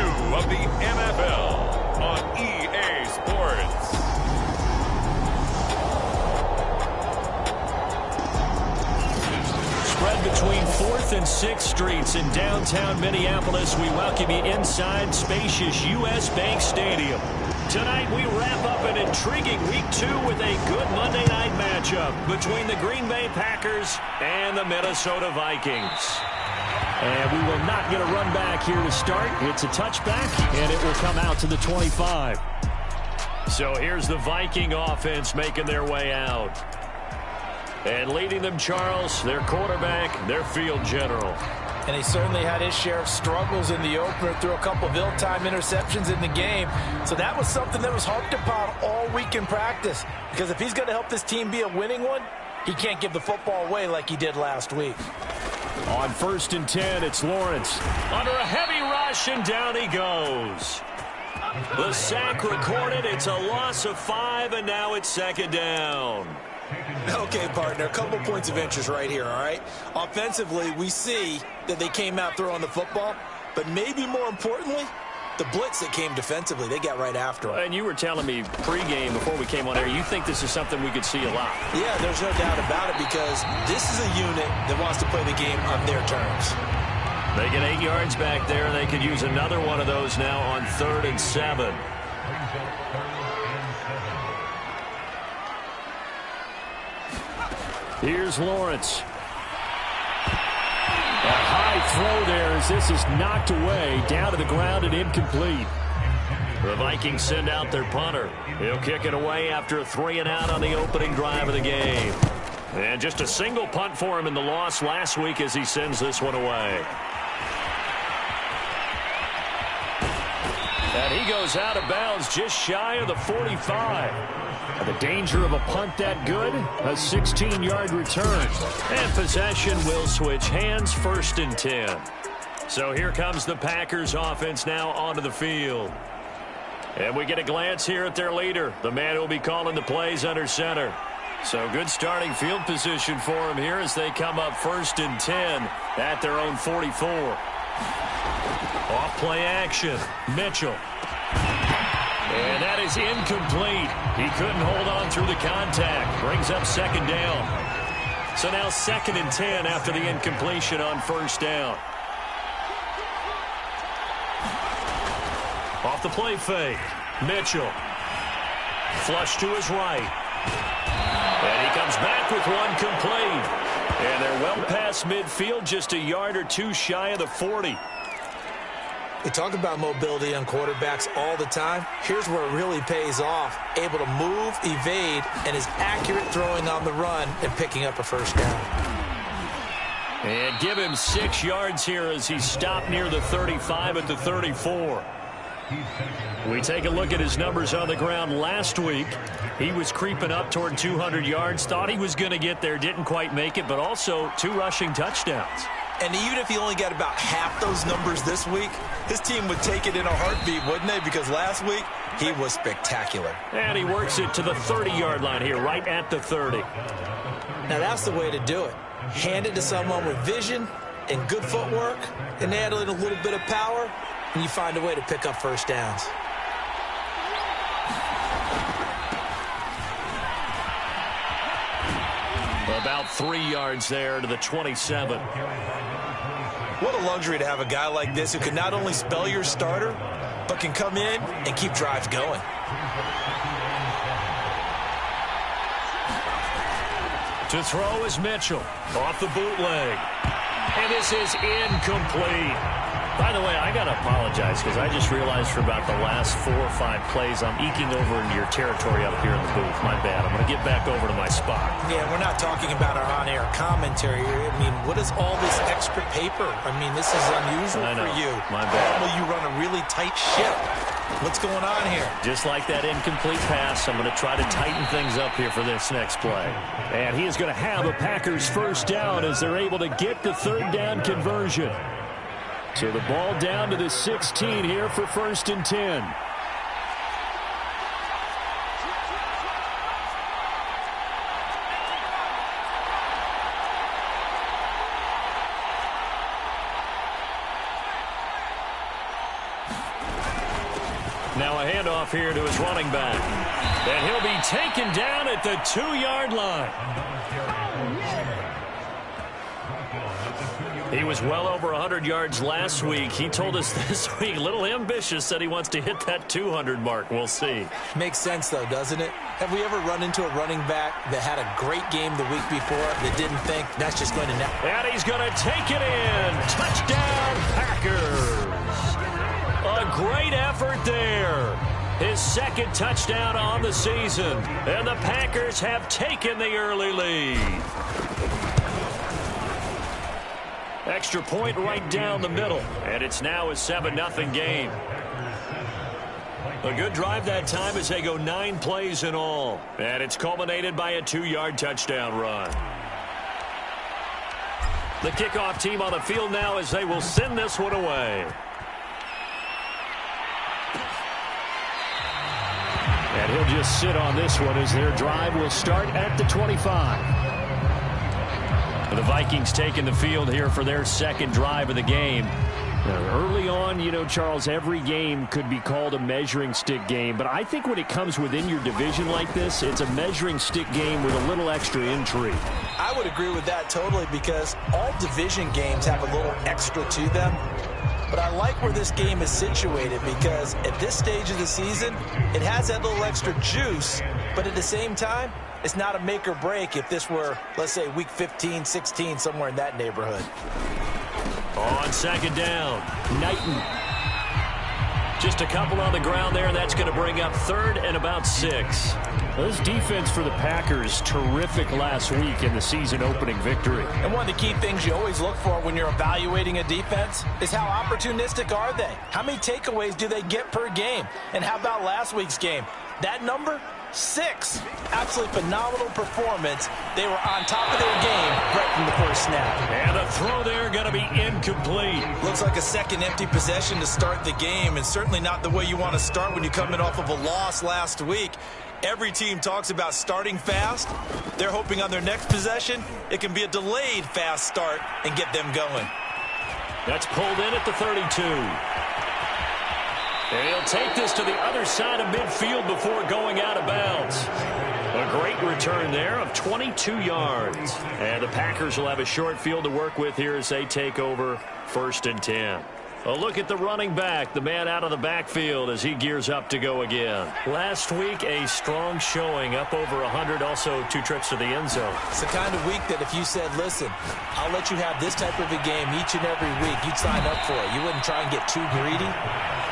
of the NFL on EA Sports. Spread between 4th and 6th Streets in downtown Minneapolis, we welcome you inside spacious U.S. Bank Stadium. Tonight, we wrap up an intriguing Week 2 with a good Monday night matchup between the Green Bay Packers and the Minnesota Vikings. And we will not get a run back here to start. It's a touchback, and it will come out to the 25. So here's the Viking offense making their way out. And leading them, Charles, their quarterback, their field general. And he certainly had his share of struggles in the opener, threw a couple of ill-timed interceptions in the game. So that was something that was harped upon all week in practice. Because if he's going to help this team be a winning one, he can't give the football away like he did last week. On 1st and 10, it's Lawrence. Under a heavy rush, and down he goes. The sack recorded. It's a loss of 5, and now it's 2nd down. Okay, partner, a couple points of interest right here, all right? Offensively, we see that they came out throwing the football, but maybe more importantly, the blitz that came defensively, they got right after him. And you were telling me pregame before we came on air, you think this is something we could see a lot. Yeah, there's no doubt about it because this is a unit that wants to play the game on their terms. They get 8 yards back there, and they could use another one of those now on 3rd and 7. Here's Lawrence. A high throw there as this is knocked away, down to the ground and incomplete. The Vikings send out their punter. He'll kick it away after a 3-and-out on the opening drive of the game. And just a single punt for him in the loss last week as he sends this one away. And he goes out of bounds just shy of the 45. The danger of a punt that good, a 16-yard return. And possession will switch hands, 1st and 10. So here comes the Packers offense now onto the field. And we get a glance here at their leader, the man who will be calling the plays under center. So good starting field position for him here as they come up 1st and 10 at their own 44. Off play action, Mitchell. And that is incomplete. He couldn't hold on through the contact. Brings up 2nd down. So now 2nd and 10 after the incompletion on 1st down. Off the play fake. Mitchell. Flush to his right. And he comes back with one complete. And they're well past midfield, just a yard or two shy of the 40. We talk about mobility on quarterbacks all the time. Here's where it really pays off. Able to move, evade, and is accurate throwing on the run and picking up a 1st down. And give him 6 yards here as he stopped near the 35 at the 34. We take a look at his numbers on the ground last week. He was creeping up toward 200 yards. Thought he was going to get there. Didn't quite make it, but also 2 rushing touchdowns. And even if he only got about half those numbers this week, his team would take it in a heartbeat, wouldn't they? Because last week, he was spectacular. And he works it to the 30-yard line here, right at the 30. Now, that's the way to do it. Hand it to someone with vision and good footwork, and add in a little bit of power, and you find a way to pick up 1st downs. About 3 yards there to the 27. What a luxury to have a guy like this who can not only spell your starter, but can come in and keep drives going. To throw is Mitchell. Off the bootleg. And this is incomplete. By the way, I got to apologize because I just realized for about the last 4 or 5 plays I'm eking over into your territory up here in the booth. My bad. I'm going to get back over to my spot. Yeah, we're not talking about our on-air commentary here. I mean, what is all this extra paper? I mean, this is unusual for you. My bad. Normally you run a really tight ship. What's going on here? Just like that incomplete pass, I'm going to try to tighten things up here for this next play. And he is going to have a Packers 1st down as they're able to get the 3rd down conversion. So the ball down to the 16 here for 1st and 10. Now a handoff here to his running back. And he'll be taken down at the 2-yard line. He was well over 100 yards last week. He told us this week, a little ambitious, said he wants to hit that 200 mark. We'll see. Makes sense, though, doesn't it? Have we ever run into a running back that had a great game the week before that didn't think that's just going to net? And he's going to take it in. Touchdown, Packers. A great effort there. His second touchdown on the season. And the Packers have taken the early lead. Extra point right down the middle. And it's now a 7-0 game. A good drive that time as they go 9 plays in all. And it's culminated by a 2-yard touchdown run. The kickoff team on the field now as they will send this one away. And he'll just sit on this one as their drive will start at the 25. The Vikings taking the field here for their second drive of the game. Now, early on, you know, Charles, every game could be called a measuring stick game. But I think when it comes within your division like this, it's a measuring stick game with a little extra intrigue. I would agree with that totally because all division games have a little extra to them. But I like where this game is situated because at this stage of the season, it has that little extra juice. But at the same time, it's not a make or break if this were, let's say, week 15, 16, somewhere in that neighborhood. On second down, Knighton. Just a couple on the ground there, and that's going to bring up 3rd and about 6. This defense for the Packers, terrific last week in the season-opening victory. And one of the key things you always look for when you're evaluating a defense is how opportunistic are they? How many takeaways do they get per game? And how about last week's game? That number? 6. Absolutely phenomenal performance. They were on top of their game right from the first snap. And a throw there going to be incomplete. Looks like a second empty possession to start the game, and certainly not the way you want to start when you're coming off of a loss last week. Every team talks about starting fast. They're hoping on their next possession it can be a delayed fast start and get them going. That's pulled in at the 32. And he'll take this to the other side of midfield before going out of bounds. A great return there of 22 yards. And the Packers will have a short field to work with here as they take over 1st and 10. A look at the running back, the man out of the backfield as he gears up to go again. Last week, a strong showing, up over 100, also 2 trips to the end zone. It's the kind of week that if you said, listen, I'll let you have this type of a game each and every week, you'd sign up for it. You wouldn't try and get too greedy.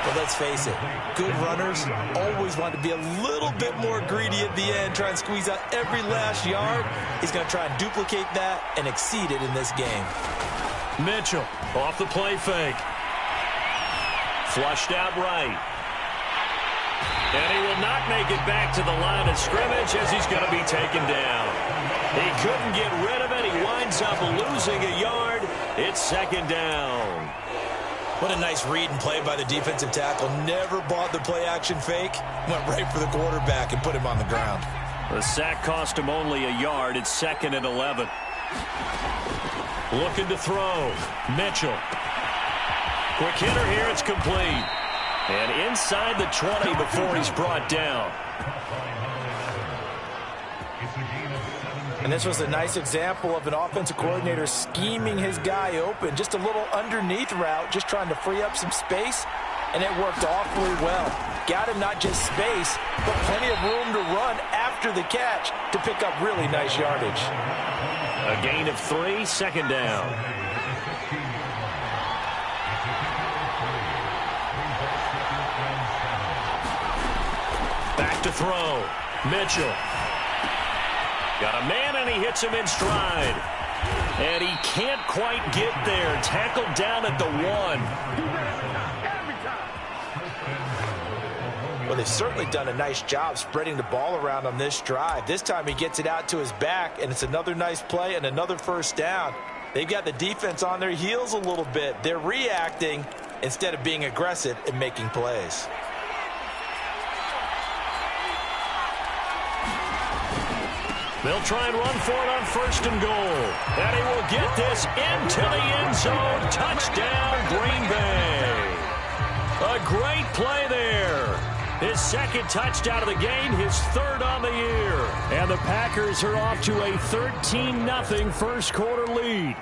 But let's face it, good runners always want to be a little bit more greedy at the end, try and squeeze out every last yard. He's going to try and duplicate that and exceed it in this game. Mitchell off the play fake. Flushed out right. And he will not make it back to the line of scrimmage as he's going to be taken down. He couldn't get rid of it. He winds up losing a yard. It's 2nd down. What a nice read and play by the defensive tackle. Never bought the play-action fake. Went right for the quarterback and put him on the ground. The sack cost him only a yard. It's 2nd and 11. Looking to throw. Mitchell. Quick hitter here. It's complete. And inside the 20 before he's brought down. And this was a nice example of an offensive coordinator scheming his guy open. Just a little underneath route, just trying to free up some space. And it worked awfully well. Got him not just space, but plenty of room to run after the catch to pick up really nice yardage. A gain of 3, 2nd down. Back to throw. Mitchell. Got a man, and he hits him in stride. And he can't quite get there. Tackled down at the 1. Well, they've certainly done a nice job spreading the ball around on this drive. This time he gets it out to his back, and it's another nice play and another 1st down. They've got the defense on their heels a little bit. They're reacting instead of being aggressive and making plays. They'll try and run for it on 1st and goal. And he will get this into the end zone. Touchdown, Green Bay. A great play there. His second touchdown of the game, his third on the year. And the Packers are off to a 13-0 first quarter lead.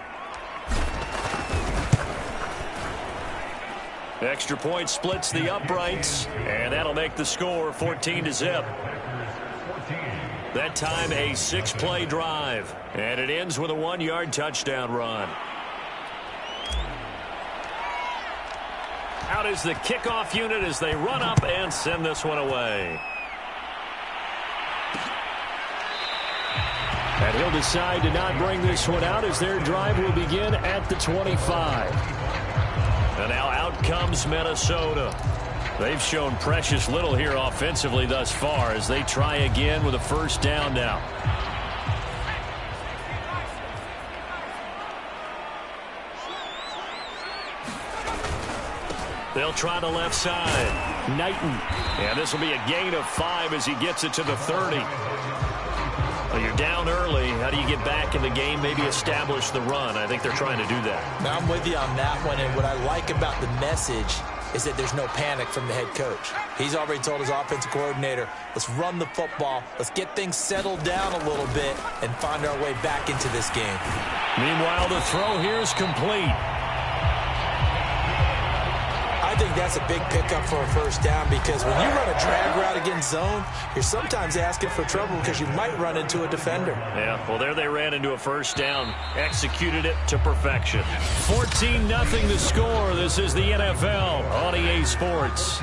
Extra point splits the uprights, and that'll make the score 14-0. That time a 6-play drive, and it ends with a 1-yard touchdown run. Out is the kickoff unit as they run up and send this one away. And he'll decide to not bring this one out as their drive will begin at the 25. And now out comes Minnesota. They've shown precious little here offensively thus far as they try again with a first down now. They'll try the left side. Knighton. And this will be a gain of 5 as he gets it to the 30. Well, you're down early. How do you get back in the game, maybe establish the run? I think they're trying to do that. Now, I'm with you on that one, and what I like about the message is that there's no panic from the head coach. He's already told his offensive coordinator, let's run the football, let's get things settled down a little bit, and find our way back into this game. Meanwhile, the throw here is complete. I think that's a big pickup for a first down because when you run a drag route against zone, you're sometimes asking for trouble because you might run into a defender. Yeah, well, there they ran into a first down, executed it to perfection. 14-0 the score. This is the NFL on EA Sports.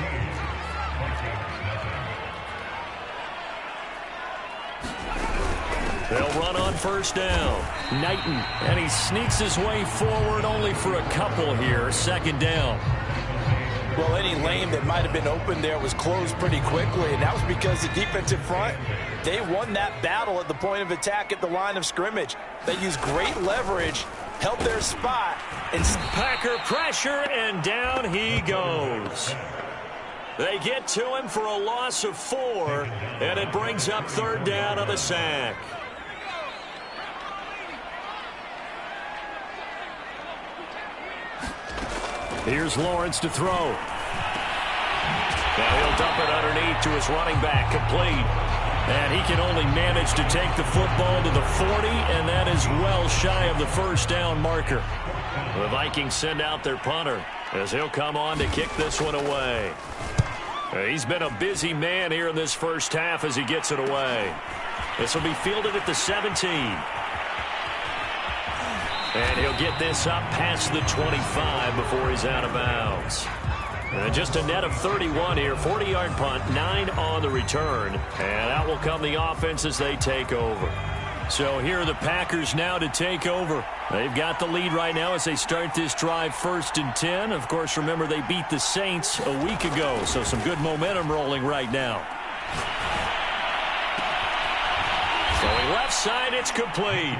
They'll run on first down. Knighton, and he sneaks his way forward only for a couple here. Second down. Well, any lane that might have been open there was closed pretty quickly, and that was because the defensive front, they won that battle at the point of attack at the line of scrimmage. They used great leverage, held their spot, and Packer pressure, and down he goes. They get to him for a loss of 4, and it brings up third down on the sack. Here's Lawrence to throw. Now he'll dump it underneath to his running back, complete. And he can only manage to take the football to the 40, and that is well shy of the first down marker. The Vikings send out their punter as he'll come on to kick this one away. He's been a busy man here in this first half as he gets it away. This will be fielded at the 17. And he'll get this up past the 25 before he's out of bounds. Just a net of 31 here. 40-yard punt, 9 on the return. And out will come the offense as they take over. So here are the Packers now to take over. They've got the lead right now as they start this drive 1st and 10. Of course, remember they beat the Saints a week ago, so some good momentum rolling right now. Going left side, it's complete.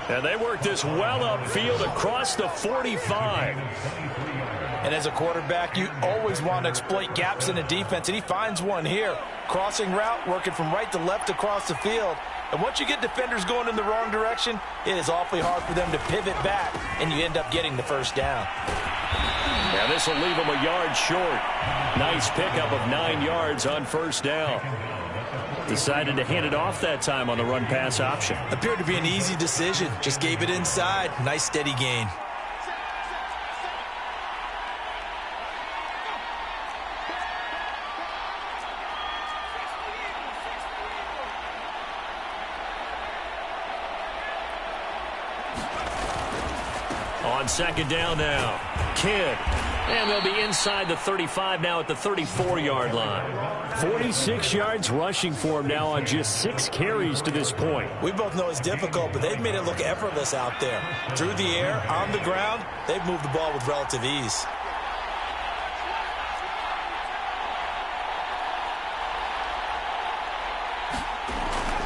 And they work this well upfield across the 45. And as a quarterback, you always want to exploit gaps in the defense, and he finds one here. Crossing route, working from right to left across the field. And once you get defenders going in the wrong direction, it is awfully hard for them to pivot back, and you end up getting the first down. Now this will leave them a yard short. Nice pickup of 9 yards on first down. Decided to hand it off that time on the run-pass option. Appeared to be an easy decision. Just gave it inside. Nice steady gain. On second down now. Kidd. And they'll be inside the 35 now at the 34-yard line. 46 yards rushing for him now on just 6 carries to this point. We both know it's difficult, but they've made it look effortless out there. Through the air, on the ground, they've moved the ball with relative ease.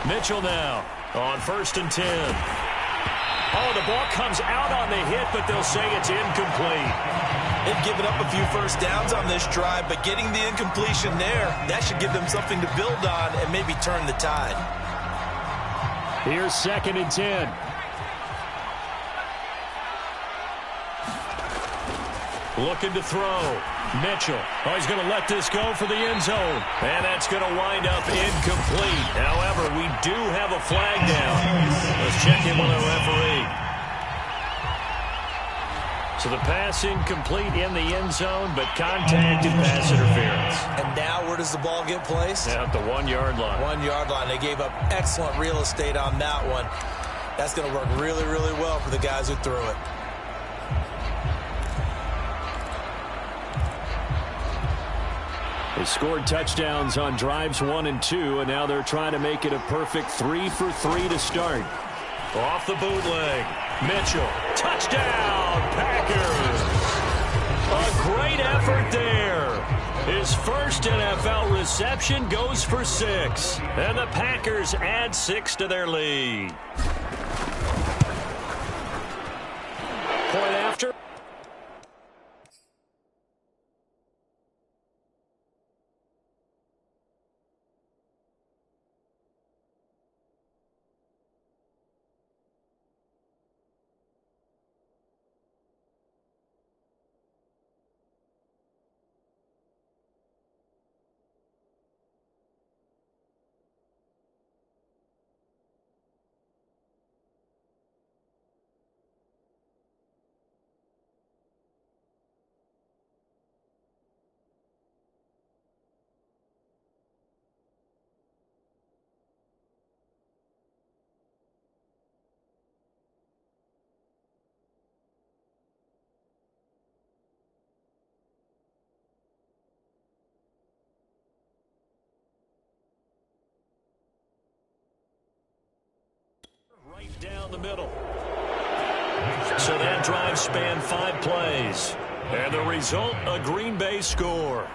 Mitchell now on 1st and 10. Oh, the ball comes out on the hit, but they'll say it's incomplete. They've given up a few first downs on this drive, but getting the incompletion there, that should give them something to build on and maybe turn the tide. Here's 2nd and 10. Looking to throw. Mitchell. Oh, he's going to let this go for the end zone. And that's going to wind up incomplete. However, we do have a flag down. Let's check in with the referee. So the pass incomplete in the end zone, but contact and pass interference. And now where does the ball get placed? Yeah, at the 1-yard line. 1-yard line. They gave up excellent real estate on that one. That's going to work really, really well for the guys who threw it. They scored touchdowns on drives 1 and 2, and now they're trying to make it a perfect 3 for 3 to start. Off the bootleg. Mitchell. Touchdown, Packers. A great effort there. His first NFL reception goes for 6. And the Packers add 6 to their lead. Point after. Right down the middle. So that drive spanned 5 plays. And the result, a Green Bay score.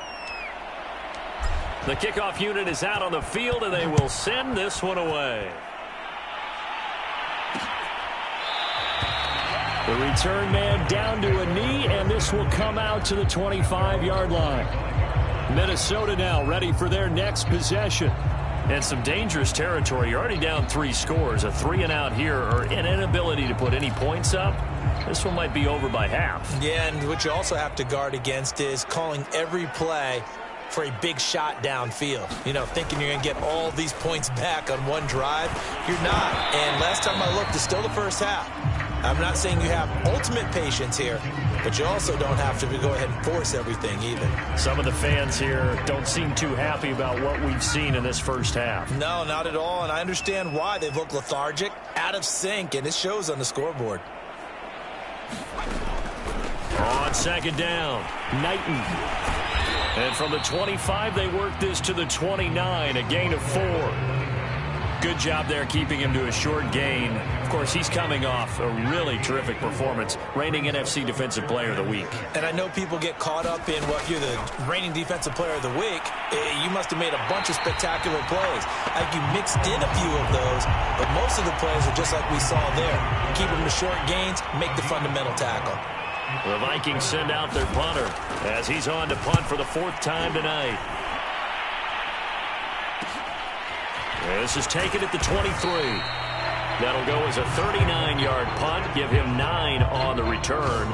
The kickoff unit is out on the field, and they will send this one away. The return man down to a knee, and this will come out to the 25-yard line. Minnesota now ready for their next possession. And some dangerous territory. You're already down 3 scores. A 3-and-out here, or an inability to put any points up. This one might be over by half. Yeah, and what you also have to guard against is calling every play for a big shot downfield. You know, thinking you're going to get all these points back on one drive. You're not. And last time I looked, it's still the first half. I'm not saying you have ultimate patience here, but you also don't have to go ahead and force everything either. Some of the fans here don't seem too happy about what we've seen in this first half. No, not at all, and I understand why. They look lethargic, out of sync, and it shows on the scoreboard. On second down, Knighton. And from the 25, they work this to the 29, a gain of 4. Good job there keeping him to a short gain. Of course, he's coming off a really terrific performance, reigning NFC Defensive Player of the Week. And I know people get caught up in, well, you're the reigning Defensive Player of the Week. You must have made a bunch of spectacular plays. Like you mixed in a few of those, but most of the plays are just like we saw there. Keep them to short gains, make the fundamental tackle. The Vikings send out their punter as he's on to punt for the 4th time tonight. This is taken at the 23. That'll go as a 39-yard punt. Give him 9 on the return.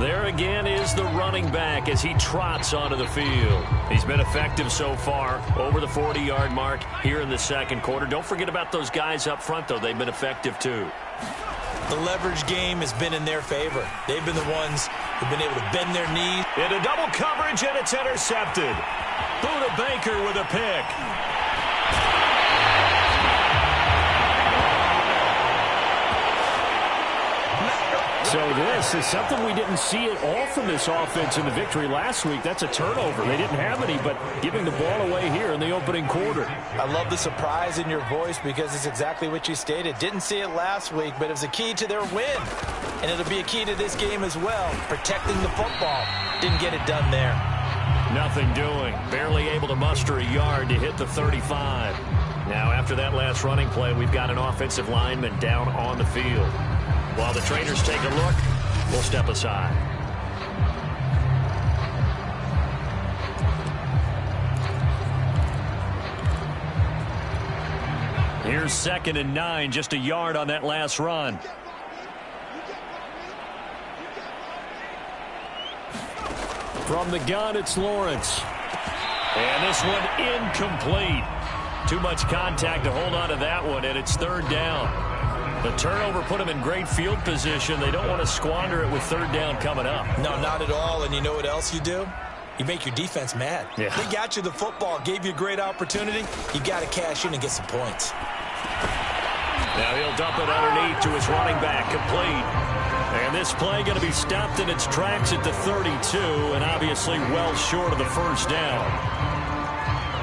There again is the running back as he trots onto the field. He's been effective so far, over the 40-yard mark here in the second quarter. Don't forget about those guys up front, though. They've been effective, too. The leverage game has been in their favor. They've been the ones who've been able to bend their knees. Into double coverage, and it's intercepted. Buda Baker with a pick. So this is something we didn't see at all from this offense in the victory last week. That's a turnover. They didn't have any, but giving the ball away here in the opening quarter. I love the surprise in your voice because it's exactly what you stated. Didn't see it last week, but it was a key to their win. And it'll be a key to this game as well, protecting the football. Didn't get it done there. Nothing doing. Barely able to muster a yard to hit the 35. Now, after that last running play, we've got an offensive lineman down on the field. While the trainers take a look, we'll step aside. Here's 2nd and 9, just a yard on that last run. From the gun, it's Lawrence. And this one incomplete. Too much contact to hold on to that one, and it's third down. The turnover put them in great field position. They don't want to squander it with third down coming up. No, not at all. And you know what else you do? You make your defense mad. Yeah. They got you the football, gave you a great opportunity. You got to cash in and get some points. Now he'll dump it underneath to his running back, complete. And this play going to be stopped in its tracks at the 32, and obviously well short of the first down.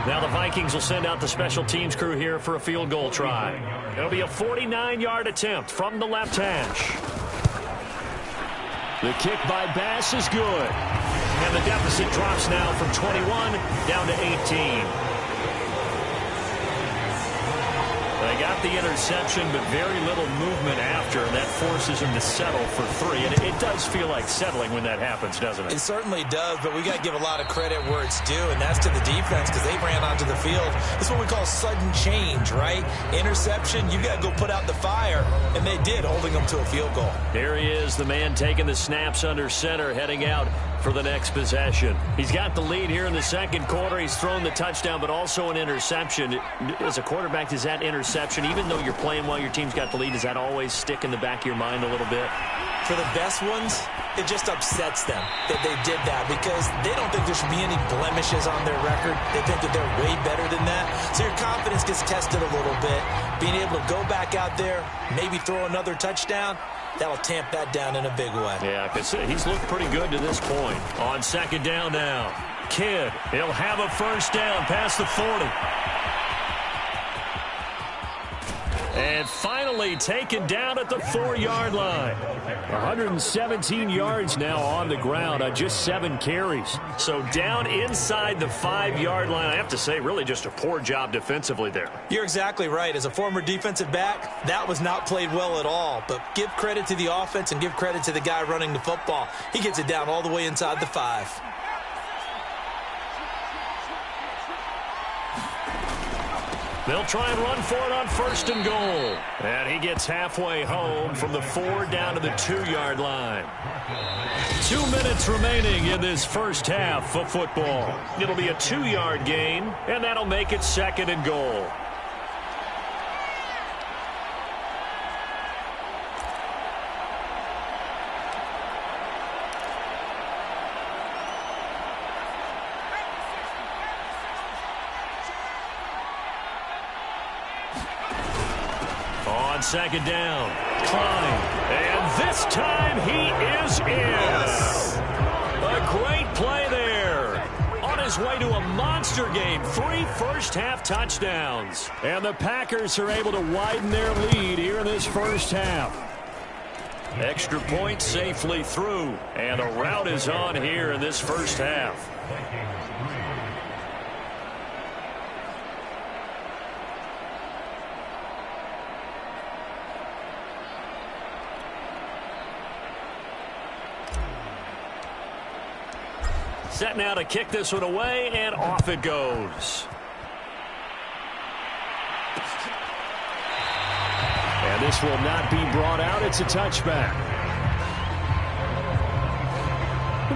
Now the Vikings will send out the special teams crew here for a field goal try. It'll be a 49-yard attempt from the left hash. The kick by Bass is good. And the deficit drops now from 21 down to 18. They got the interception, but very little movement after, and that forces them to settle for 3. And it does feel like settling when that happens, doesn't it? It certainly does, but we got to give a lot of credit where it's due, and that's to the defense because they ran onto the field. It's what we call sudden change, right? Interception, you got to go put out the fire, and they did, holding them to a field goal. Here he is, the man taking the snaps under center, heading out for the next possession. He's got the lead here in the second quarter. He's thrown the touchdown, but also an interception. As a quarterback, does that interception, even though you're playing while your team's got the lead, does that always stick in the back of your mind a little bit? For the best ones, it just upsets them that they did that because they don't think there should be any blemishes on their record. They think that they're way better than that. So your confidence gets tested a little bit. Being able to go back out there, maybe throw another touchdown, that'll tamp that down in a big way. Yeah, because he's looked pretty good to this point. On second down now, Kidd, he'll have a first down past the 40. And finally taken down at the 4-yard line. 117 yards now on the ground on just 7 carries. So down inside the 5-yard line. I have to say, really just a poor job defensively there. You're exactly right. As a former defensive back, that was not played well at all. But give credit to the offense and give credit to the guy running the football. He gets it down all the way inside the 5. They'll try and run for it on first and goal. And he gets halfway home from the 4 down to the 2-yard line. 2 minutes remaining in this first half of football. It'll be a 2-yard gain, and that'll make it second and goal. On second down, Klein, and this time he is in. Yes. A great play there. On his way to a monster game, 3 first-half touchdowns. And the Packers are able to widen their lead here in this first half. Extra point safely through, and the route is on here in this first half. Set now to kick this one away, and off it goes. And this will not be brought out. It's a touchback.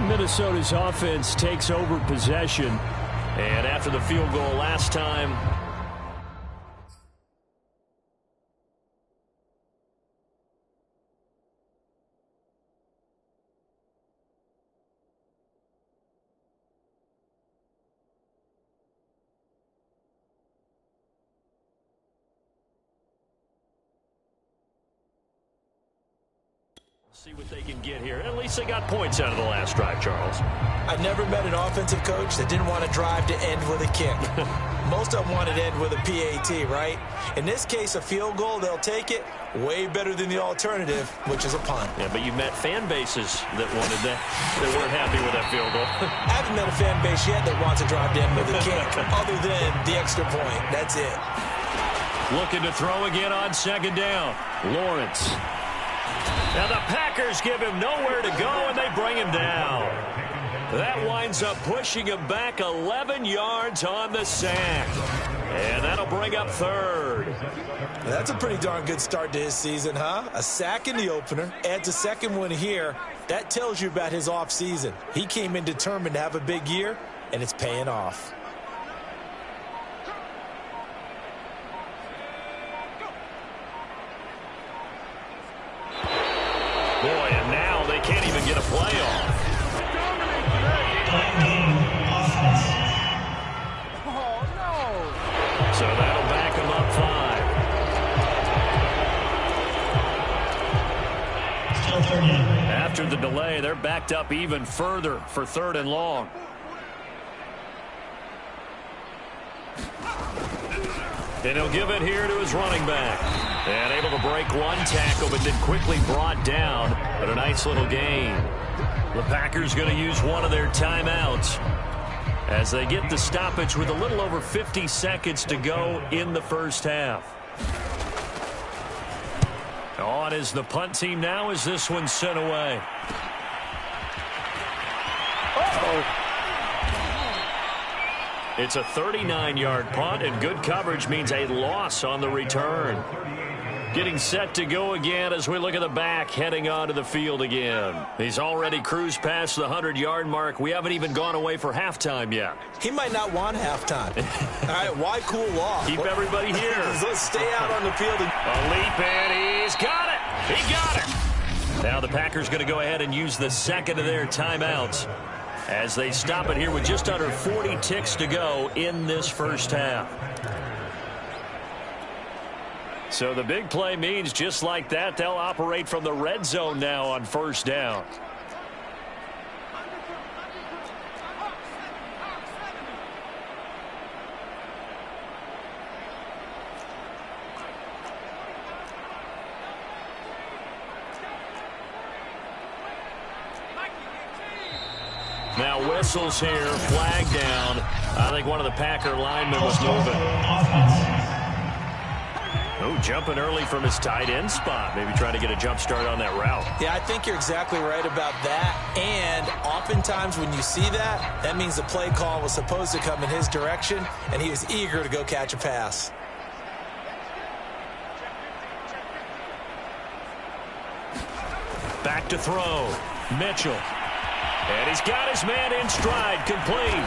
Minnesota's offense takes over possession. And after the field goal last time, see what they can get here. At least they got points out of the last drive, Charles. I never met an offensive coach that didn't want to drive to end with a kick. Most of them wanted to end with a PAT, right? In this case, a field goal, they'll take it. Way better than the alternative, which is a punt. Yeah, but you met fan bases that wanted that, that weren't happy with that field goal. I haven't met a fan base yet that wants to drive to end with a kick, other than the extra point. That's it. Looking to throw again on second down. Lawrence. Now the Packers give him nowhere to go, and they bring him down. That winds up pushing him back 11 yards on the sack. And that'll bring up third. That's a pretty darn good start to his season, huh? A sack in the opener, adds a second one here. That tells you about his offseason. He came in determined to have a big year, and it's paying off. Boy, and now they can't even get a play off. So that'll back him up 5. After the delay, they're backed up even further for 3rd and long. And he'll give it here to his running back. And able to break one tackle, but then quickly brought down. But a nice little gain. The Packers going to use one of their timeouts as they get the stoppage with a little over 50 seconds to go in the first half. On is the punt team now as this one's sent away. It's a 39-yard punt, and good coverage means a loss on the return. Getting set to go again as we look at the back, heading onto the field again. He's already cruised past the 100-yard mark. We haven't even gone away for halftime yet. He might not want halftime. All right, why cool off? Keep everybody here. Let's stay out on the field. A leap, and he's got it. He got it. Now the Packers going to go ahead and use the second of their timeouts as they stop it here with just under 40 ticks to go in this first half. So the big play means just like that, they'll operate from the red zone now on first down. Now whistles here, flag down. I think one of the Packer linemen was moving. Oh, jumping early from his tight end spot. Maybe trying to get a jump start on that route. Yeah, I think you're exactly right about that. And oftentimes when you see that, that means the play call was supposed to come in his direction, and he was eager to go catch a pass. Back to throw. Mitchell. And he's got his man in stride, complete.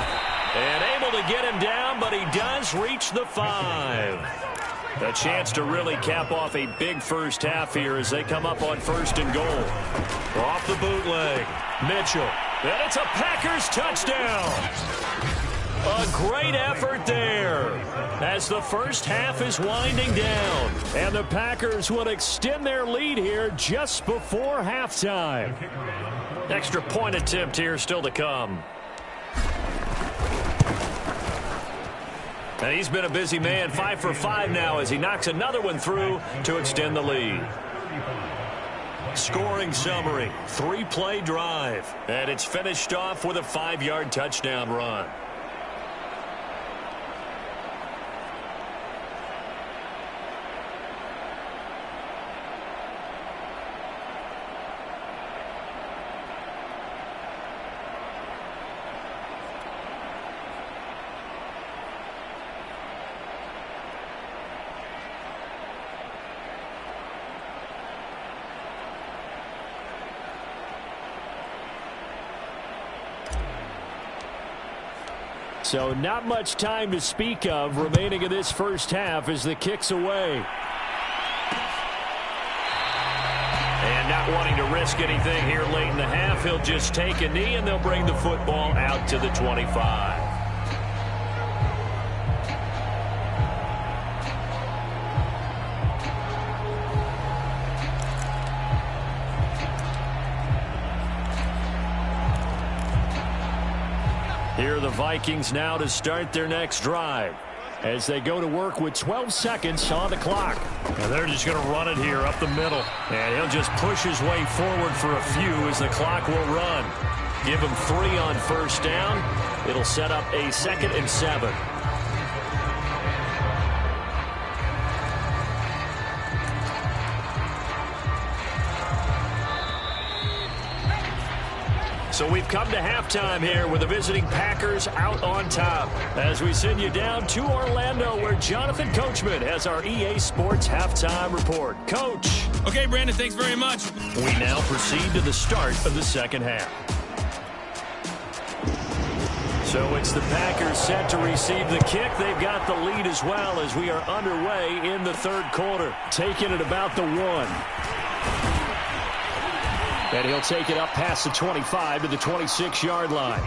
And able to get him down, but he does reach the 5. A chance to really cap off a big first half here as they come up on 1st and goal. Off the bootleg. Mitchell. And it's a Packers touchdown. A great effort there as the first half is winding down. And the Packers will extend their lead here just before halftime. Extra point attempt here still to come. And he's been a busy man, 5 for 5 now as he knocks another one through to extend the lead. Scoring summary, 3-play drive. And it's finished off with a 5-yard touchdown run. So not much time to speak of remaining in this first half as the kick's away. And not wanting to risk anything here late in the half, he'll just take a knee and they'll bring the football out to the 25. Here are the Vikings now to start their next drive as they go to work with 12 seconds on the clock. And they're just going to run it here up the middle. And he'll just push his way forward for a few as the clock will run. Give him 3 on first down. It'll set up a 2nd and 7. So we've come to halftime here with the visiting Packers out on top as we send you down to Orlando where Jonathan Coachman has our EA Sports halftime report. Coach. Okay, Brandon, thanks very much. We now proceed to the start of the second half. So it's the Packers set to receive the kick. They've got the lead as well as we are underway in the third quarter. Taking it about the 1. And he'll take it up past the 25 to the 26-yard line.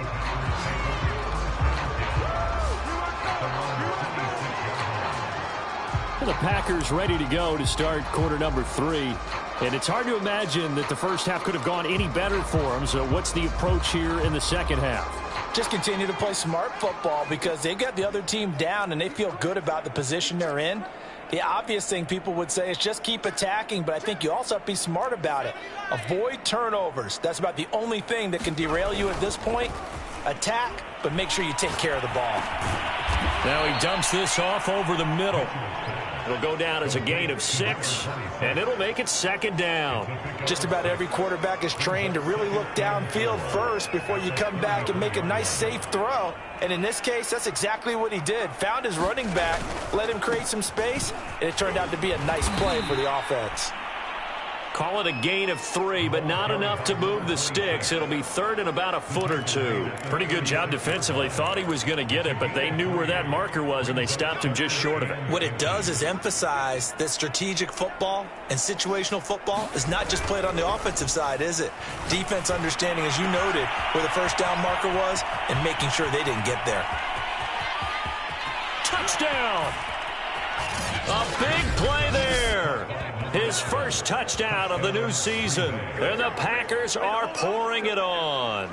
The Packers ready to go to start quarter number 3. And it's hard to imagine that the first half could have gone any better for them. So what's the approach here in the second half? Just continue to play smart football because they've got the other team down and they feel good about the position they're in. The obvious thing people would say is just keep attacking, but I think you also have to be smart about it. Avoid turnovers. That's about the only thing that can derail you at this point. Attack, but make sure you take care of the ball. Now he dumps this off over the middle. It'll go down as a gain of 6, and it'll make it second down. Just about every quarterback is trained to really look downfield first before you come back and make a nice, safe throw. And in this case, that's exactly what he did. Found his running back, let him create some space, and it turned out to be a nice play for the offense. Call it a gain of 3, but not enough to move the sticks. It'll be third and about a foot or 2. Pretty good job defensively. Thought he was going to get it, but they knew where that marker was, and they stopped him just short of it. What it does is emphasize that strategic football and situational football is not just played on the offensive side, is it? Defense understanding, as you noted, where the first down marker was and making sure they didn't get there. Touchdown! A big play there. His first touchdown of the new season. And the Packers are pouring it on.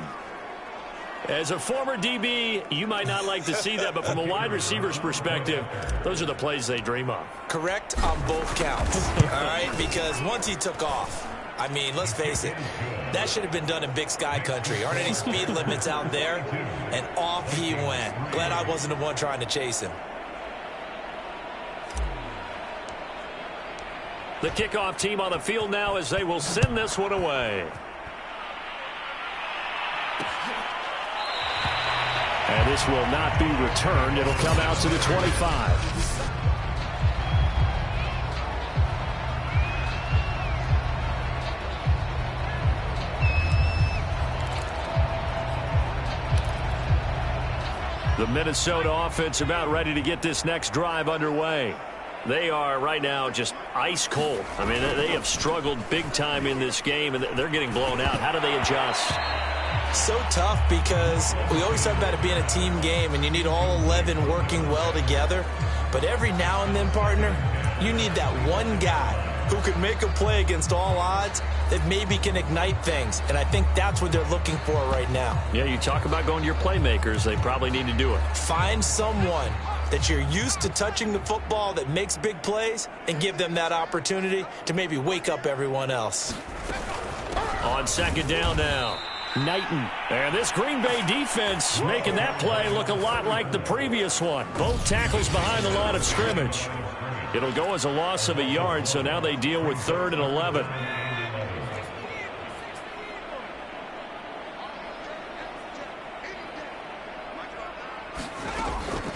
As a former DB, you might not like to see that, but from a wide receiver's perspective, those are the plays they dream of. Correct on both counts, all right? Because once he took off, I mean, let's face it, that should have been done in Big Sky country. Aren't any speed limits out there? And off he went. Glad I wasn't the one trying to chase him. The kickoff team on the field now as they will send this one away. And this will not be returned. It'll come out to the 25. The Minnesota offense about ready to get this next drive underway. They are right now just ice cold. I mean, they have struggled big time in this game, and they're getting blown out. How do they adjust? So tough because we always talk about it being a team game, and you need all 11 working well together. But every now and then, partner, you need that one guy who can make a play against all odds that maybe can ignite things. And I think that's what they're looking for right now. Yeah, you talk about going to your playmakers. They probably need to do it. Find someone that you're used to touching the football that makes big plays and give them that opportunity to maybe wake up everyone else. On second down now, Knighton. And this Green Bay defense making that play look a lot like the previous one. Both tackles behind the line of scrimmage. It'll go as a loss of a yard, so now they deal with 3rd and 11.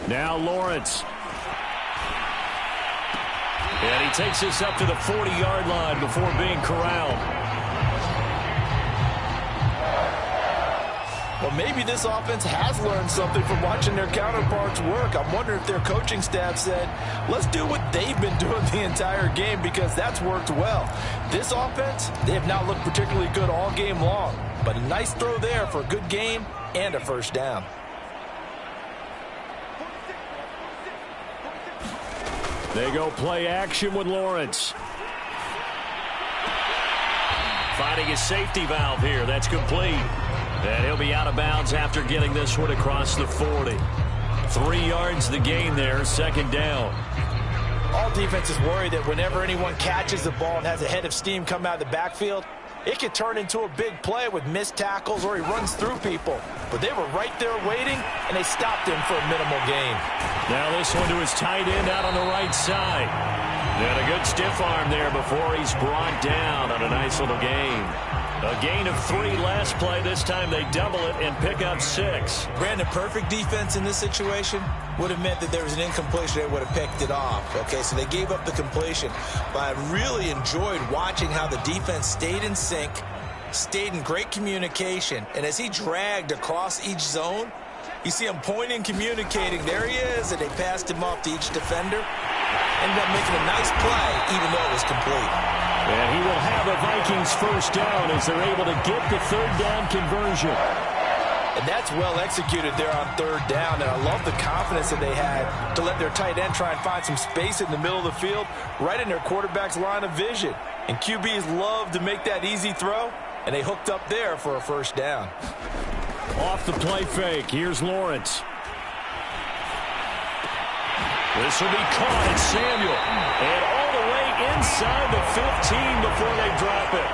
Now Lawrence. And he takes this up to the 40-yard line before being corralled. Well, maybe this offense has learned something from watching their counterparts work. I'm wondering if their coaching staff said, let's do what they've been doing the entire game because that's worked well. This offense, they have not looked particularly good all game long. But a nice throw there for a good game and a first down. They go play action with Lawrence. Finding his safety valve here. That's complete. And he'll be out of bounds after getting this one across the 40. 3 yards the gain there, second down. All defenses worry that whenever anyone catches the ball and has a head of steam come out of the backfield, it could turn into a big play with missed tackles or he runs through people. But they were right there waiting, and they stopped him for a minimal gain. Now this one to his tight end out on the right side. And a good stiff arm there before he's brought down on a nice little gain. A gain of 3 last play. This time they double it and pick up 6. Brandon, perfect defense in this situation would have meant that there was an incompletion. They would have picked it off. Okay, so they gave up the completion. But I really enjoyed watching how the defense stayed in sync, stayed in great communication. And as he dragged across each zone, you see him pointing, communicating. There he is, and they passed him off to each defender. Ended up making a nice play, even though it was complete. And he will have a Vikings first down as they're able to get the third down conversion. And that's well executed there on third down. And I love the confidence that they had to let their tight end try and find some space in the middle of the field, right in their quarterback's line of vision. And QBs love to make that easy throw, and they hooked up there for a first down. Off the play fake, here's Lawrence. This will be caught at Samuel. And all the way inside the 15 before they drop it.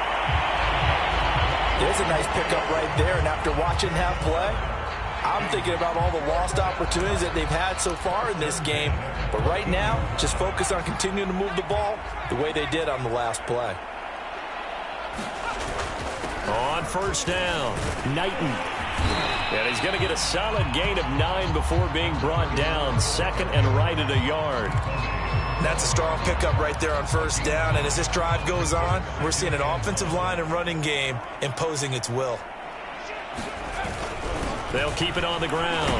There's a nice pickup right there, and after watching him play, I'm thinking about all the lost opportunities that they've had so far in this game. But right now, just focus on continuing to move the ball the way they did on the last play. On first down, Knighton. And he's going to get a solid gain of 9 before being brought down. Second and right at a yard. That's a strong pickup right there on first down. And as this drive goes on, we're seeing an offensive line and running game imposing its will. They'll keep it on the ground.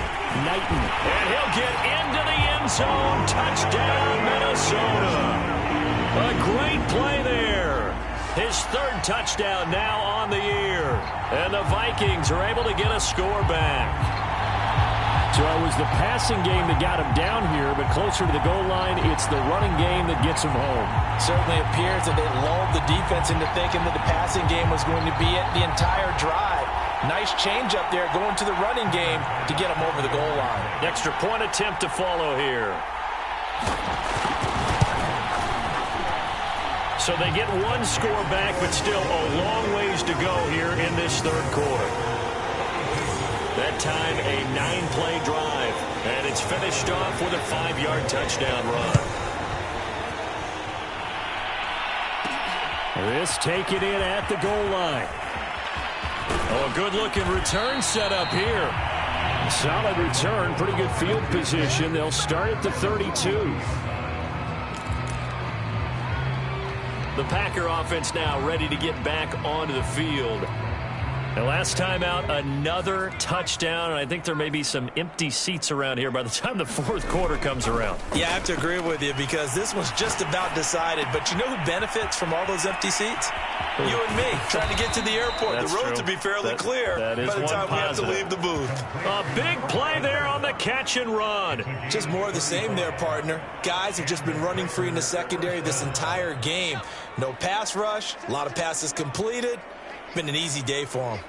Knighton. And he'll get into the end zone. Touchdown, Minnesota. A great play there. His third touchdown now on the year. And the Vikings are able to get a score back. So it was the passing game that got him down here, but closer to the goal line, it's the running game that gets him home. Certainly appears that they lulled the defense into thinking that the passing game was going to be it the entire drive. Nice change up there going to the running game to get him over the goal line. Extra point attempt to follow here. So they get one score back, but still a long ways to go here in this third quarter. That time, a 9-play drive, and it's finished off with a 5-yard touchdown run. This taken in at the goal line. Oh, a good-looking return set up here. Solid return, pretty good field position. They'll start at the 32. The Packer offense now ready to get back onto the field. And last time out, another touchdown. And I think there may be some empty seats around here by the time the fourth quarter comes around. Yeah, I have to agree with you because this was just about decided. But you know who benefits from all those empty seats? You and me, trying to get to the airport. That's the roads true. will be fairly clear by the time we have to leave the booth. A big play there on the catch and run. Just more of the same there, partner. Guys have just been running free in the secondary this entire game. No pass rush, a lot of passes completed. Been an easy day for him.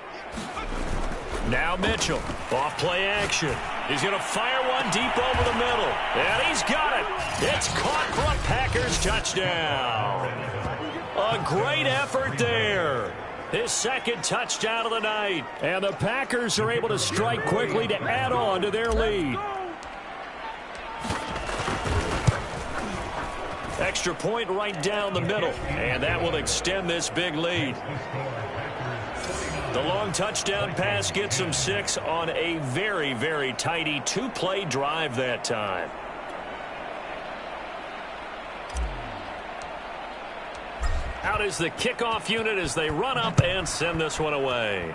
Now Mitchell, off play action. He's going to fire one deep over the middle. And he's got it. It's caught for a Packers touchdown. A great effort there. His second touchdown of the night. And the Packers are able to strike quickly to add on to their lead. Extra point right down the middle. And that will extend this big lead. The long touchdown pass gets him 6 on a very, very tidy 2-play drive that time. Out is the kickoff unit as they run up and send this one away.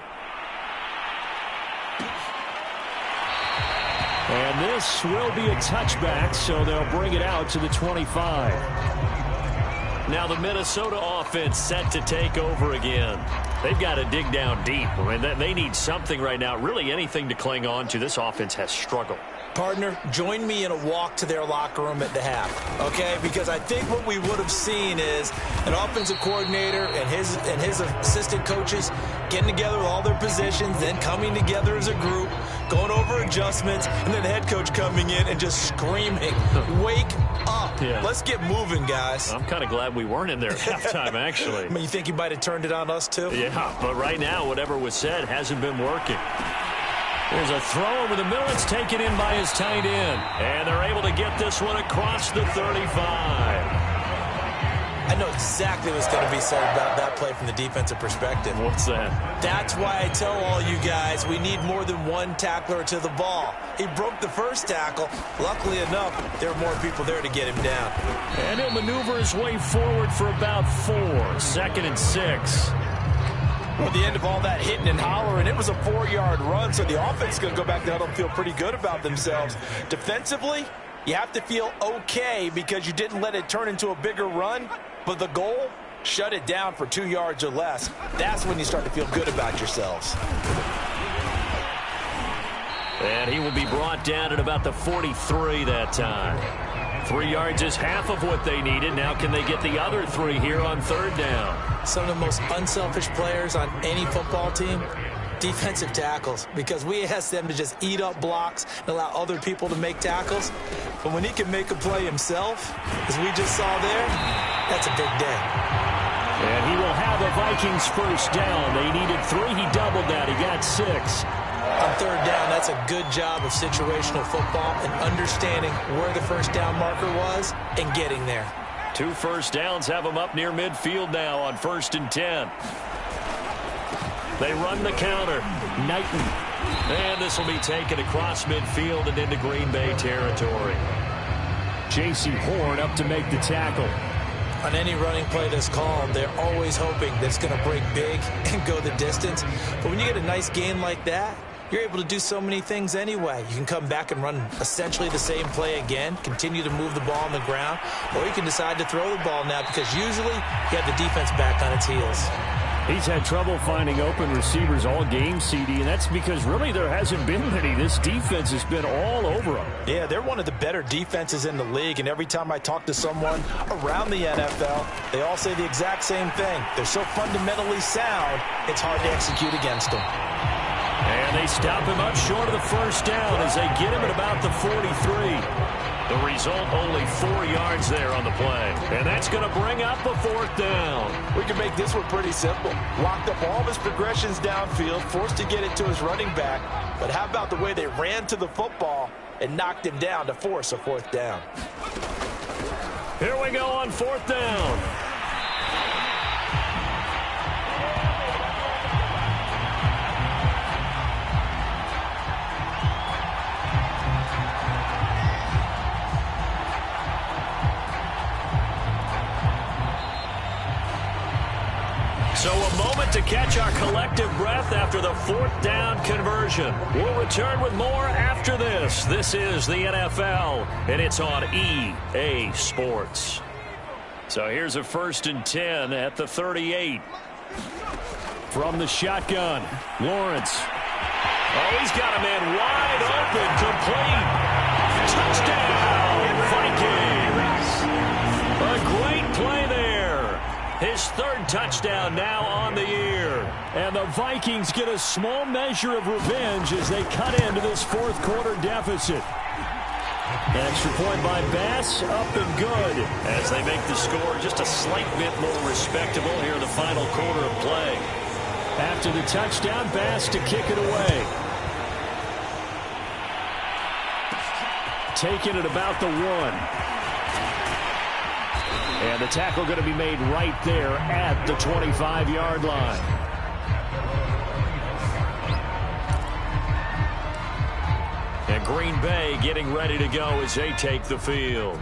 And this will be a touchback, so they'll bring it out to the 25. Now the Minnesota offense set to take over again. They've got to dig down deep. I mean, they need something right now, really anything to cling on to. This offense has struggled. Partner, join me in a walk to their locker room at the half, okay? Because I think what we would have seen is an offensive coordinator and his assistant coaches getting together with all their positions, then coming together as a group, going over adjustments, and then the head coach coming in and just screaming, wake up. Yeah. Let's get moving, guys. I'm kind of glad we weren't in there at halftime, actually. I mean, you think he might have turned it on us, too? Yeah, but right now, whatever was said hasn't been working. There's a throw over the middle. It's taken in by his tight end. And they're able to get this one across the 35. I know exactly what's going to be said about that play from the defensive perspective. What's that? That's why I tell all you guys we need more than one tackler to the ball. He broke the first tackle. Luckily enough, there were more people there to get him down. And he'll maneuver his way forward for about 4. 2nd and 6. At the end of all that hitting and hollering, it was a 4-yard run, so the offense is going to go back down and feel pretty good about themselves. Defensively, you have to feel okay because you didn't let it turn into a bigger run, but the goal, shut it down for 2 yards or less. That's when you start to feel good about yourselves. And he will be brought down at about the 43 that time. 3 yards is half of what they needed. Now can they get the other 3 here on 3rd down? Some of the most unselfish players on any football team, defensive tackles, because we ask them to just eat up blocks and allow other people to make tackles. But when he can make a play himself, as we just saw there, that's a big day. And he will have the Vikings first down. They needed 3. He doubled that. He got 6. On 3rd down, that's a good job of situational football and understanding where the first down marker was and getting there. 2 first downs have him up near midfield now on 1st and 10. They run the counter. Knighton. And this will be taken across midfield and into Green Bay territory. J.C. Horn up to make the tackle. On any running play that's called, they're always hoping that it's going to break big and go the distance. But when you get a nice gain like that, you're able to do so many things anyway. You can come back and run essentially the same play again, continue to move the ball on the ground, or you can decide to throw the ball now because usually you have the defense back on its heels. He's had trouble finding open receivers all game, CD, and that's because really there hasn't been many. This defense has been all over them. Yeah, they're one of the better defenses in the league, and every time I talk to someone around the NFL, they all say the exact same thing. They're so fundamentally sound, it's hard to execute against them. And they stop him up short of the first down as they get him at about the 43. The result, only 4 yards there on the play. And that's going to bring up a 4th down. We can make this one pretty simple. Locked up all of his progressions downfield, forced to get it to his running back. But how about the way they ran to the football and knocked him down to force a 4th down? Here we go on 4th down. So a moment to catch our collective breath after the 4th down conversion. We'll return with more after this. This is the NFL, and it's on EA Sports. So here's a 1st and 10 at the 38. From the shotgun, Lawrence. Oh, he's got a man wide open, complete. Touchdown, Vikings. A great play there. His 3rd touchdown now on the year. And the Vikings get a small measure of revenge as they cut into this 4th quarter deficit. An extra point by Bass, up and good, as they make the score just a slight bit more respectable here in the final quarter of play. After the touchdown, Bass to kick it away. Taking it about the 1. And the tackle going to be made right there at the 25-yard line. And Green Bay getting ready to go as they take the field.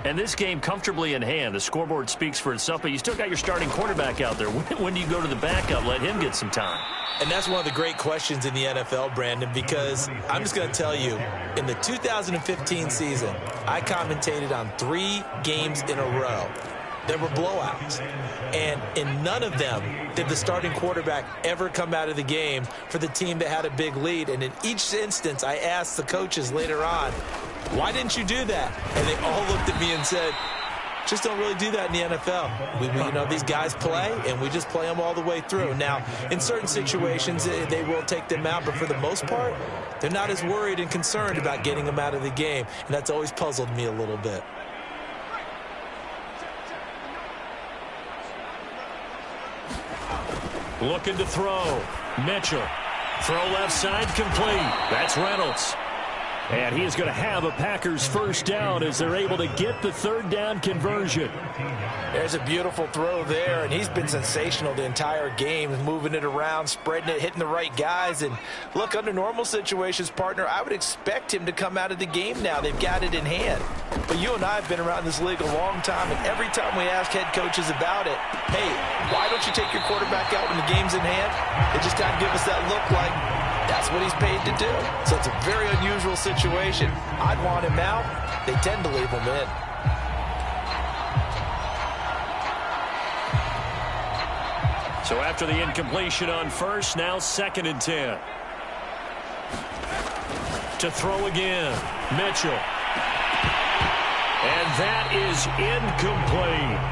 And this game comfortably in hand. The scoreboard speaks for itself, but you still got your starting quarterback out there. When do you go to the backup, let him get some time? And that's one of the great questions in the NFL, Brandon, because I'm just going to tell you, in the 2015 season, I commentated on 3 games in a row. There were blowouts. And in none of them did the starting quarterback ever come out of the game for the team that had a big lead. And in each instance, I asked the coaches later on, why didn't you do that? And they all looked at me and said, just don't really do that in the NFL. These guys play, and we just play them all the way through. Now, in certain situations, they will take them out, but for the most part, they're not as worried and concerned about getting them out of the game, and that's always puzzled me a little bit. Looking to throw. Mitchell. Throw left side complete. That's Reynolds. And he is going to have a Packers first down as they're able to get the third down conversion. There's a beautiful throw there, and he's been sensational the entire game, moving it around, spreading it, hitting the right guys. And look, under normal situations, partner, I would expect him to come out of the game now. They've got it in hand. But you and I have been around this league a long time, and every time we ask head coaches about it, hey, why don't you take your quarterback out when the game's in hand? They just kind of give us that look like that's what he's paid to do. So it's a very unusual situation. I'd want him out. They tend to leave him in. So after the incompletion on first, now 2nd and 10. To throw again, Mitchell. And that is incomplete.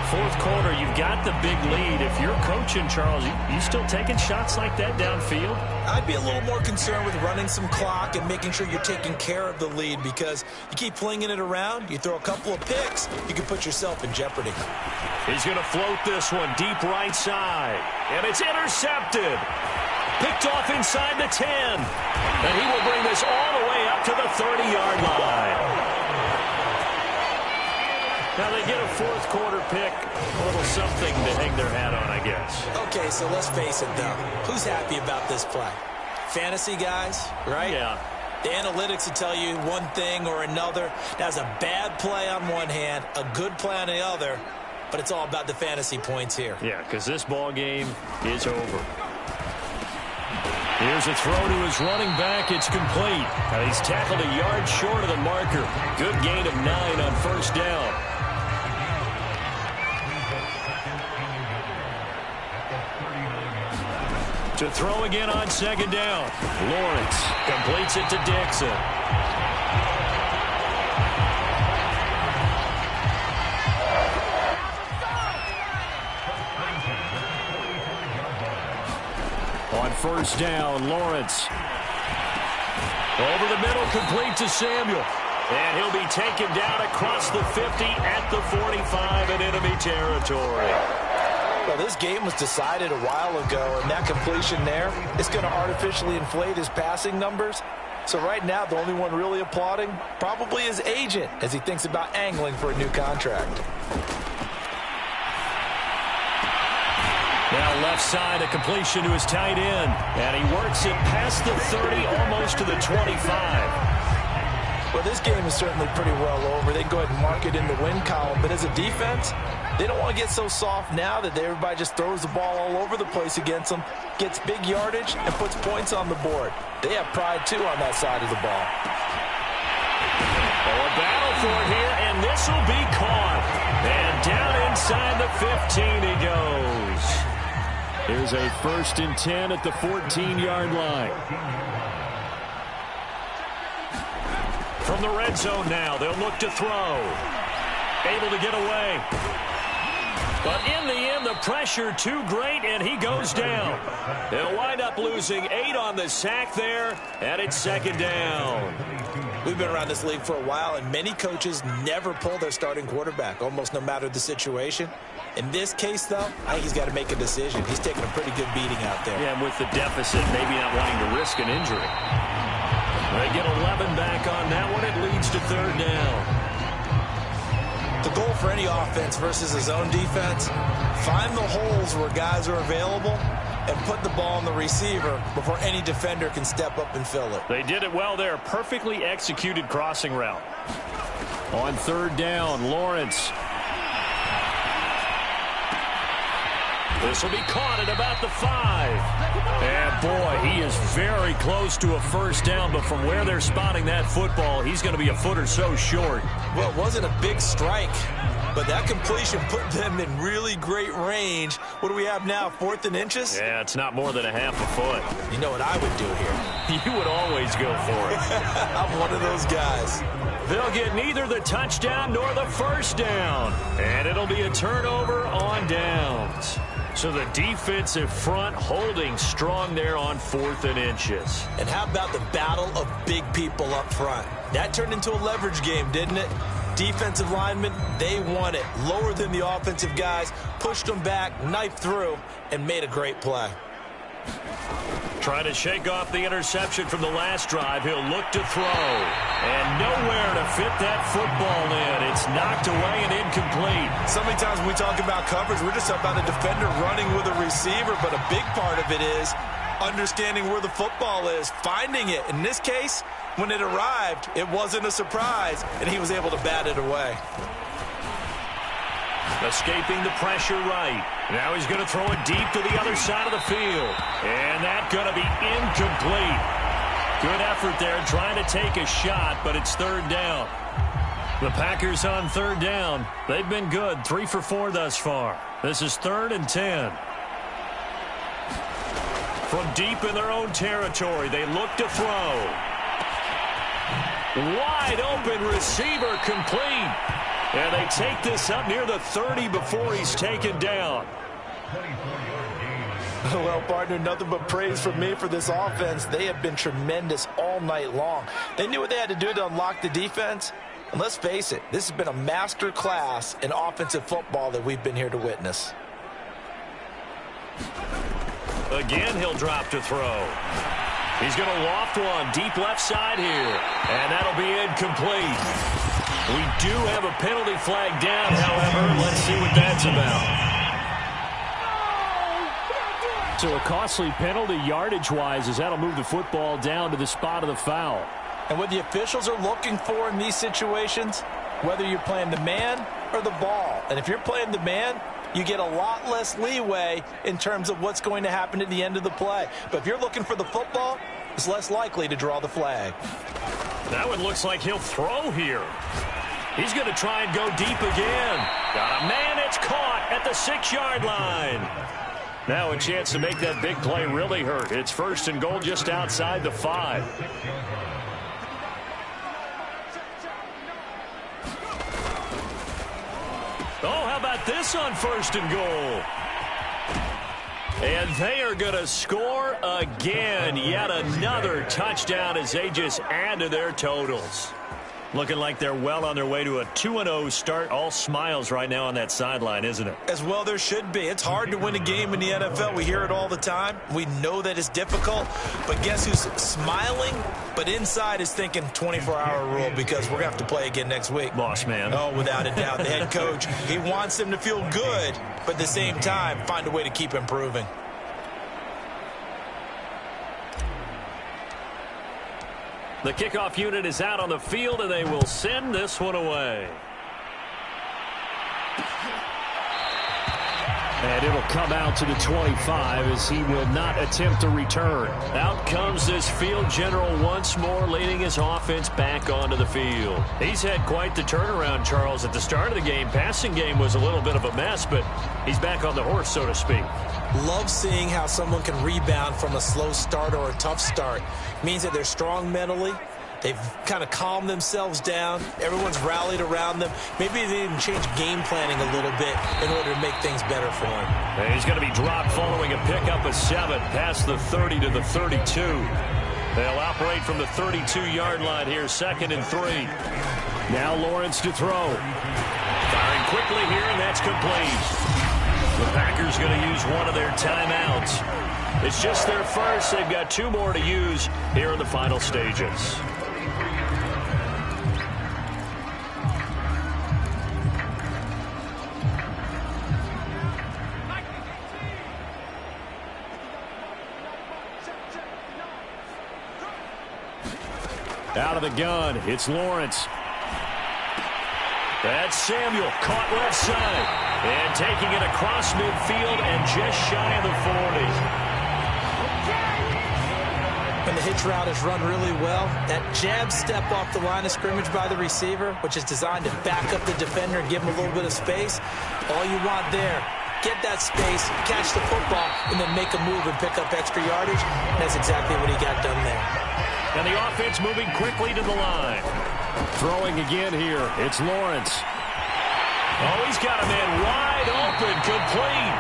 Fourth quarter, you've got the big lead. If you're coaching, Charles, you still taking shots like that downfield? I'd be a little more concerned with running some clock and making sure you're taking care of the lead, because you keep flinging it around, you throw a couple of picks, you can put yourself in jeopardy. He's going to float this one deep right side. And it's intercepted. Picked off inside the 10. And he will bring this all the way up to the 30-yard line. Now they get a fourth quarter pick, a little something to hang their hat on, I guess. Okay, so let's face it, though. Who's happy about this play? Fantasy guys, right? Yeah. The analytics will tell you one thing or another. That's a bad play on one hand, a good play on the other, but it's all about the fantasy points here. Yeah, because this ball game is over. Here's a throw to his running back. It's complete. Now he's tackled a yard short of the marker. Good gain of 9 on first down. To throw again on 2nd down. Lawrence completes it to Dixon. On first down, Lawrence. Over the middle, complete to Samuel. And he'll be taken down across the 50 at the 45 in enemy territory. Well, this game was decided a while ago, and that completion there is going to artificially inflate his passing numbers. So right now, the only one really applauding probably his agent as he thinks about angling for a new contract. Now left side, a completion to his tight end. And he works it past the 30, almost to the 25. Well, this game is certainly pretty well over. They can go ahead and mark it in the win column. But as a defense, they don't want to get so soft now that everybody just throws the ball all over the place against them, gets big yardage, and puts points on the board. They have pride, too, on that side of the ball. Oh, a battle for it here, and this will be caught. And down inside the 15 he goes. Here's a 1st and 10 at the 14-yard line. From the red zone now, they'll look to throw. Able to get away. But in the end, the pressure too great, and he goes down. They'll wind up losing 8 on the sack there, and it's 2nd down. We've been around this league for a while, and many coaches never pull their starting quarterback, almost no matter the situation. In this case, though, I think he's got to make a decision. He's taking a pretty good beating out there. Yeah, and with the deficit, maybe not wanting to risk an injury. They get 11 back on that one. It leads to 3rd down. The goal for any offense versus his own defense, find the holes where guys are available and put the ball on the receiver before any defender can step up and fill it. They did it well there. Perfectly executed crossing route. On 3rd down, Lawrence. This will be caught at about the 5. And boy, he is very close to a first down, but from where they're spotting that football, he's going to be a foot or so short. Well, it wasn't a big strike, but that completion put them in really great range. What do we have now, 4th and inches? Yeah, it's not more than a half a foot. You know what I would do here? You would always go for it. I'm one of those guys. They'll get neither the touchdown nor the first down, and it'll be a turnover on downs. So the defensive front holding strong there on 4th and inches. And how about the battle of big people up front? That turned into a leverage game, didn't it? Defensive linemen, they won it. Lower than the offensive guys, pushed them back, knifed through, and made a great play. Trying to shake off the interception from the last drive. He'll look to throw. And nowhere to fit that football in. It's knocked away and incomplete. So many times when we talk about coverage, we're just about a defender running with a receiver, but a big part of it is understanding where the football is, finding it. In this case, when it arrived, it wasn't a surprise, and he was able to bat it away. Escaping the pressure right. Now he's going to throw it deep to the other side of the field. And that's going to be incomplete. Good effort there trying to take a shot, but it's third down. The Packers on third down. They've been good, 3 for 4 thus far. This is 3rd and 10. From deep in their own territory, they look to throw. Wide open receiver complete. And they take this up near the 30 before he's taken down. Well, partner, nothing but praise from me for this offense. They have been tremendous all night long. They knew what they had to do to unlock the defense. And let's face it, this has been a master class in offensive football that we've been here to witness. Again, he'll drop to throw. He's going to loft one deep left side here. And that'll be incomplete. We do have a penalty flag down, however. Let's see what that's about. So a costly penalty yardage-wise as that'll move the football down to the spot of the foul. And what the officials are looking for in these situations, whether you're playing the man or the ball. And if you're playing the man, you get a lot less leeway in terms of what's going to happen at the end of the play. But if you're looking for the football, it's less likely to draw the flag. That one looks like he'll throw here. He's going to try and go deep again. Got a man, it's caught at the 6-yard line. Now a chance to make that big play really hurt. It's 1st and goal just outside the 5. Oh, how about this on 1st and goal? And they are going to score again. Yet another touchdown as they just add to their totals. Looking like they're well on their way to a 2-0 start. All smiles right now on that sideline, isn't it? As well there should be. It's hard to win a game in the NFL. We hear it all the time. We know that it's difficult. But guess who's smiling? But inside is thinking 24-hour rule because we're going to have to play again next week. Boss man. Oh, without a doubt. The head coach, he wants them to feel good, but at the same time, find a way to keep improving. The kickoff unit is out on the field, and they will send this one away. And it'll come out to the 25 as he will not attempt to return. Out comes this field general once more, leading his offense back onto the field. He's had quite the turnaround, Charles. At the start of the game, passing game was a little bit of a mess, but he's back on the horse, so to speak. Love seeing how someone can rebound from a slow start or a tough start. Means that they're strong mentally. They've kind of calmed themselves down. Everyone's rallied around them. Maybe they even change game planning a little bit in order to make things better for him. And he's going to be dropped following a pickup of 7 past the 30 to the 32. They'll operate from the 32-yard line here, 2nd and 3. Now Lawrence to throw. Firing quickly here, and that's complete. The Packers going to use one of their timeouts. It's just their first. They've got 2 more to use here in the final stages. Out of the gun, it's Lawrence. That's Samuel, caught left side. And taking it across midfield and just shy of the 40. When the hitch route is run really well, that jab step off the line of scrimmage by the receiver, which is designed to back up the defender and give him a little bit of space, all you want there, get that space, catch the football, and then make a move and pick up extra yardage. And that's exactly what he got done there. And the offense moving quickly to the line. Throwing again here, it's Lawrence. Oh, he's got a man wide open, complete.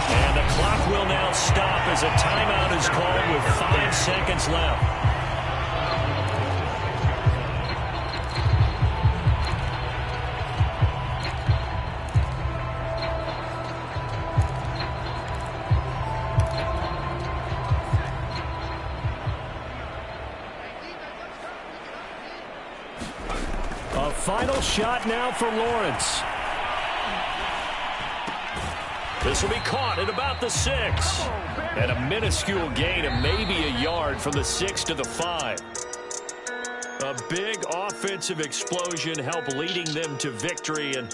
And the clock will now stop as a timeout is called with 5 seconds left. final shot now for Lawrence. This will be caught at about the 6. And a minuscule gain of maybe a yard from the 6 to the 5. A big offensive explosion helped leading them to victory. And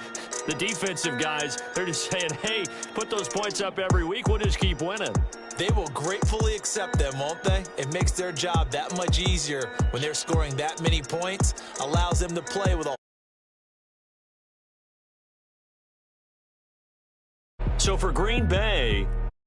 the defensive guys, they're just saying, hey, put those points up every week. We'll just keep winning. They will gratefully accept them, won't they? It makes their job that much easier when they're scoring that many points. Allows them to play with a... So for Green Bay,